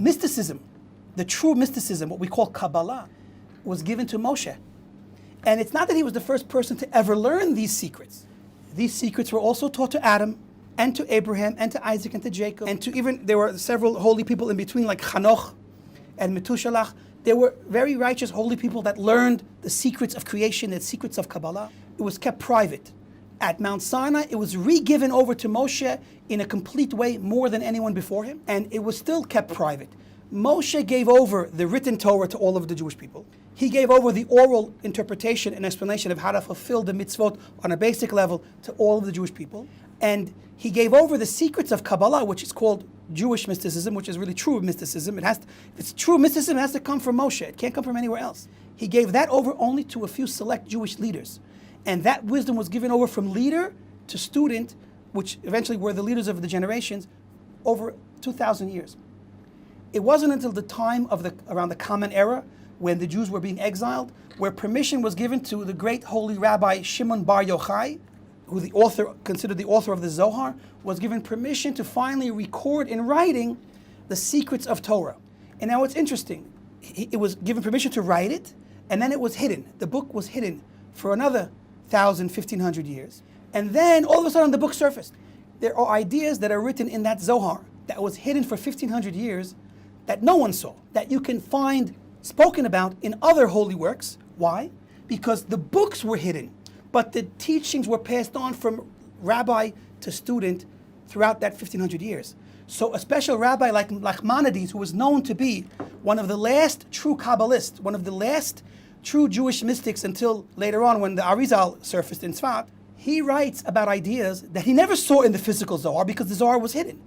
mysticism, the true mysticism, what we call Kabbalah, was given to Moshe. And it's not that he was the first person to ever learn these secrets. These secrets were also taught to Adam, and to Abraham, and to Isaac, and to Jacob, and to even, there were several holy people in between, like Hanoch and Metushalach. There were very righteous, holy people that learned the secrets of creation, the secrets of Kabbalah. It was kept private. At Mount Sinai, it was re-given over to Moshe in a complete way, more than anyone before him, and it was still kept private. Moshe gave over the written Torah to all of the Jewish people. He gave over the oral interpretation and explanation of how to fulfill the mitzvot on a basic level to all of the Jewish people. And he gave over the secrets of Kabbalah, which is called Jewish mysticism, which is really true mysticism. If it's true mysticism, it has to come from Moshe. It can't come from anywhere else. He gave that over only to a few select Jewish leaders. And that wisdom was given over from leader to student, which eventually were the leaders of the generations, over 2,000 years. It wasn't until the time of around the Common Era, when the Jews were being exiled, where permission was given to the great holy Rabbi Shimon Bar Yochai, who considered the author of the Zohar, was given permission to finally record in writing the secrets of Torah. And now it's interesting. It was given permission to write it, and then it was hidden. The book was hidden for another 1,000, 1,500 years. And then all of a sudden the book surfaced. There are ideas that are written in that Zohar that was hidden for 1,500 years that no one saw, that you can find spoken about in other holy works. Why? Because the books were hidden, but the teachings were passed on from rabbi to student throughout that 1,500 years. So a special rabbi like Nachmanides, who was known to be one of the last true Kabbalists, one of the last true Jewish mystics until later on when the Arizal surfaced in Tzfat, he writes about ideas that he never saw in the physical Zohar because the Zohar was hidden,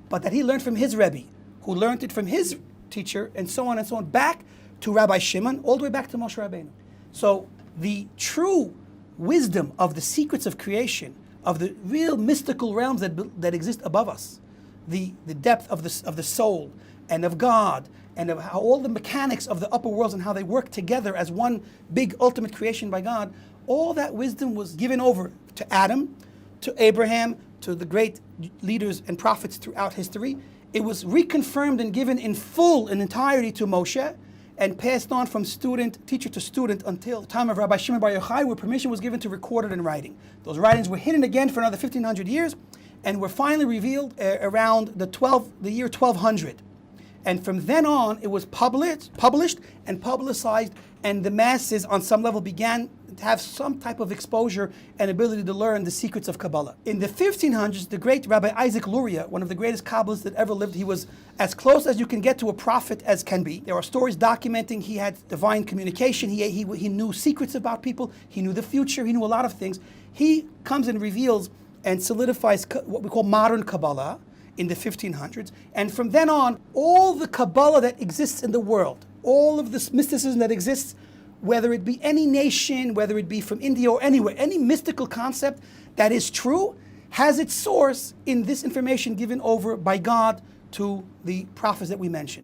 but that he learned from his Rebbe, who learned it from his teacher, and so on, back to Rabbi Shimon, all the way back to Moshe Rabbeinu. So the true wisdom of the secrets of creation, of the real mystical realms that exist above us, the depth of the soul and of God, and of how all the mechanics of the upper worlds and how they work together as one big ultimate creation by God, all that wisdom was given over to Adam, to Abraham, to the great leaders and prophets throughout history. It was reconfirmed and given in full, in entirety to Moshe, and passed on from teacher to student until the time of Rabbi Shimon Bar Yochai, where permission was given to record it in writing. Those writings were hidden again for another 1,500 years, and were finally revealed around the year 1200. And from then on, it was published and publicized, and the masses on some level began to have some type of exposure and ability to learn the secrets of Kabbalah. In the 1500s, the great Rabbi Isaac Luria, one of the greatest Kabbalists that ever lived, he was as close as you can get to a prophet as can be. There are stories documenting he had divine communication, he knew secrets about people, he knew the future, he knew a lot of things. He comes and reveals and solidifies what we call modern Kabbalah in the 1500s. And from then on, all the Kabbalah that exists in the world, all of this mysticism that exists, whether it be any nation, whether it be from India or anywhere, any mystical concept that is true, has its source in this information given over by God to the prophets that we mentioned.